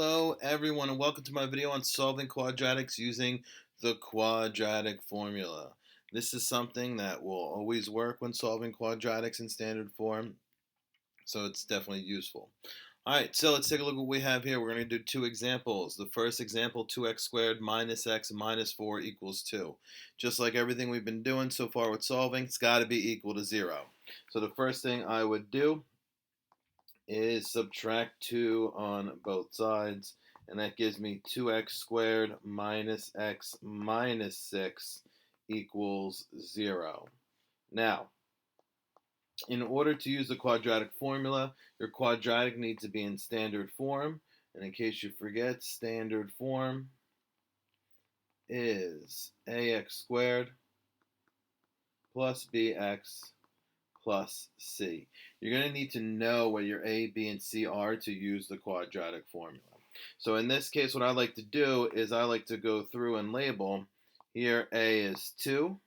Hello everyone and welcome to my video on solving quadratics using the quadratic formula. This is something that will always work when solving quadratics in standard form, so it's definitely useful. Alright, so let's take a look at what we have here. We're going to do two examples. The first example, 2x squared minus x minus 4 equals 2. Just like everything we've been doing so far with solving, it's got to be equal to 0. So the first thing I would do is subtract 2 on both sides, and that gives me 2x squared minus x minus 6 equals 0. Now, in order to use the quadratic formula, your quadratic needs to be in standard form. And in case you forget, standard form is ax squared plus bx plus c. You're going to need to know what your a, b, and c are to use the quadratic formula. So in this case, what I like to do is I like to go through and label. Here a is 2,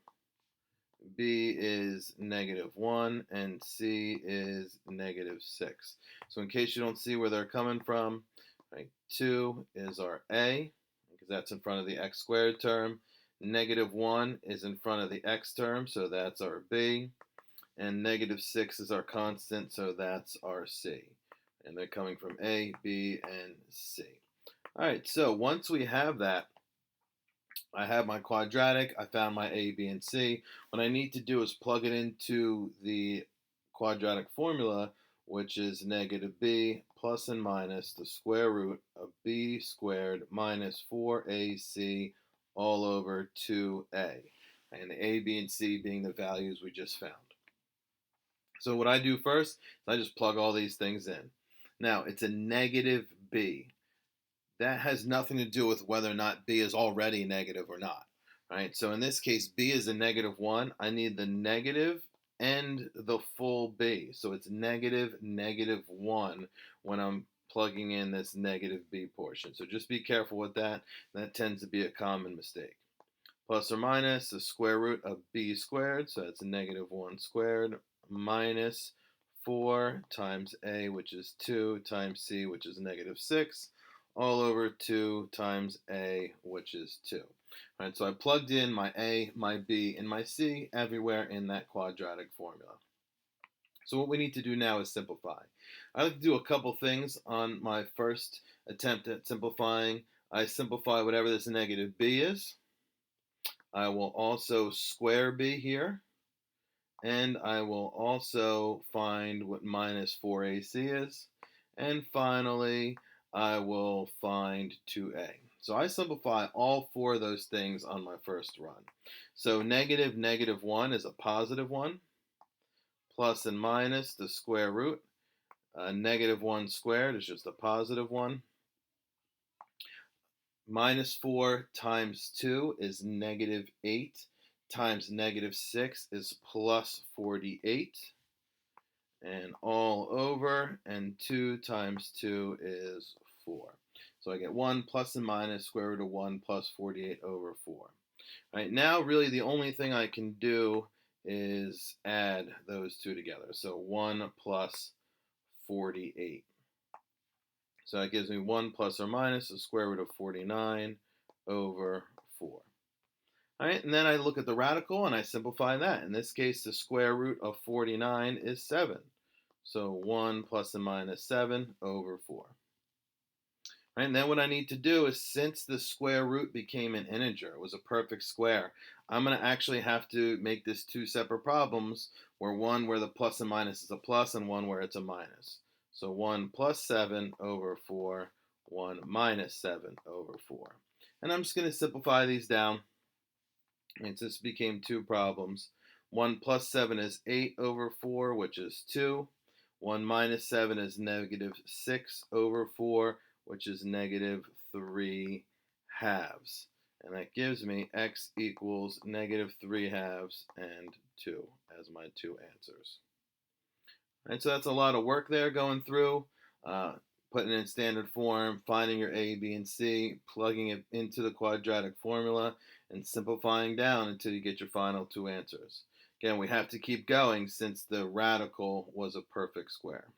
b is -1, and c is -6. So in case you don't see where they're coming from, right, 2 is our a, because that's in front of the x squared term. -1 is in front of the x term, so that's our b. And -6 is our constant, so that's our c. And they're coming from a, b, and c. All right, so once we have that, I have my quadratic, I found my a, b, and c. What I need to do is plug it into the quadratic formula, which is -b plus and minus the square root of b squared minus 4ac all over 2a. And the a, b, and c being the values we just found. So what I do first is I just plug all these things in. Now, it's a negative b. That has nothing to do with whether or not b is already negative or not. Right? So in this case, b is a -1. I need the negative and the full b. So it's -1 when I'm plugging in this negative b portion. So just be careful with that. That tends to be a common mistake. Plus or minus the square root of b squared. So that's -1 squared minus 4 times a, which is 2, times c, which is -6, all over 2 times a, which is 2. All right, so I plugged in my a, my b, and my c everywhere in that quadratic formula. So what we need to do now is simplify. I like to do a couple things on my first attempt at simplifying. I simplify whatever this negative b is. I will also square b here. And I will also find what minus 4ac is. And finally, I will find 2a. So I simplify all four of those things on my first run. So -1 is a positive 1. Plus and minus the square root. -1 squared is just a positive 1. -4 times 2 is -8. Times -6 is plus 48, and all over, and 2 times 2 is 4. So I get 1 plus and minus square root of 1 plus 48 over 4. All right, now really the only thing I can do is add those two together. So 1 plus 48. So that gives me 1 plus or minus the square root of 49 over 4. All right, and then I look at the radical and I simplify that. In this case, the square root of 49 is 7. So 1 plus and minus 7 over 4. All right, and then what I need to do is, since the square root became an integer, it was a perfect square, I'm going to actually have to make this two separate problems, one where the plus and minus is a plus and one where it's a minus. So 1 plus 7 over 4, 1 minus 7 over 4. And I'm just going to simplify these down. And this became two problems. 1 plus 7 is 8 over 4, which is 2. 1 minus 7 is -6 over 4, which is -3 halves. And that gives me x equals -3 halves and 2 as my two answers. And so that's a lot of work there going through, putting it in standard form, finding your a, b, and c, plugging it into the quadratic formula, and simplifying down until you get your final two answers. Again, we have to keep going since the radical was a perfect square.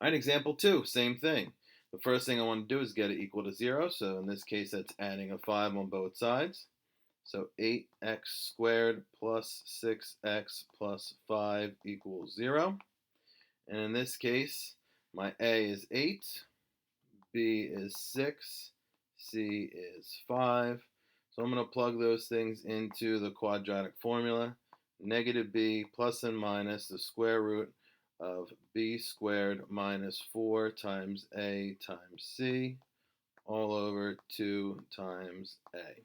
All right, example 2, same thing. The first thing I want to do is get it equal to 0. So in this case, that's adding a 5 on both sides. So 8x squared plus 6x plus 5 equals 0. And in this case, my a is 8, b is 6, c is 5. So I'm going to plug those things into the quadratic formula. Negative b plus and minus the square root of b squared minus 4 times a times c all over 2 times a.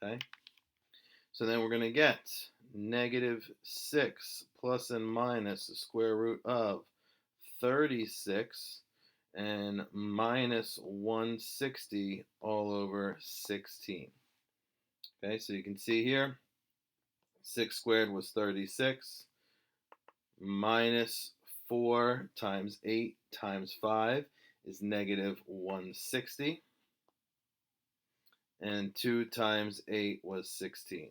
Okay? So then we're going to get negative 6 plus and minus the square root of 36 and minus 160 all over 16. Okay, so you can see here, 6 squared was 36, minus 4 times 8 times 5 is negative 160, and 2 times 8 was 16.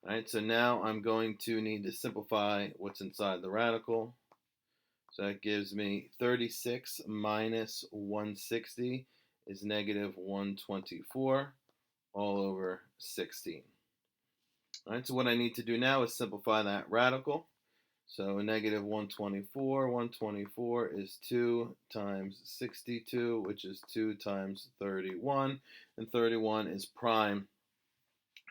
All right, so now I'm going to need to simplify what's inside the radical. So that gives me 36 minus 160 is negative 124 all over 16. All right, so what I need to do now is simplify that radical. So negative 124 is 2 times 62, which is 2 times 31, and 31 is prime.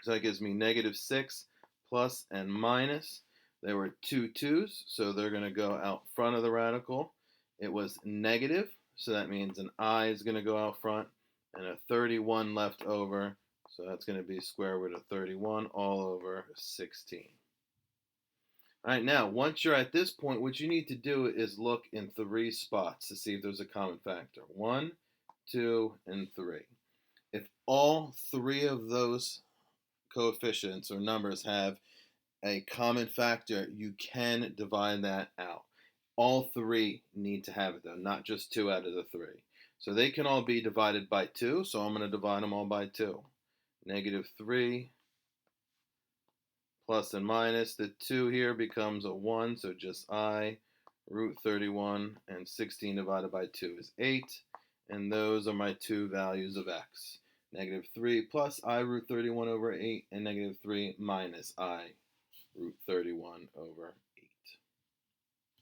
So that gives me negative 6 plus and minus. There were two 2's, so they're going to go out front of the radical. It was negative, so that means an I is going to go out front, and a 31 left over, so that's going to be square root of 31 all over 16. All right, now, once you're at this point, what you need to do is look in 3 spots to see if there's a common factor. 1, 2, and 3. If all 3 of those coefficients or numbers have a common factor, you can divide that out. All 3 need to have it, though, not just 2 out of the 3. So they can all be divided by 2, so I'm going to divide them all by 2. Negative 3 plus and minus. The 2 here becomes a 1, so just I. Root 31 and 16 divided by 2 is 8. And those are my 2 values of x. Negative 3 plus I root 31 over 8, and negative 3 minus I root 31 over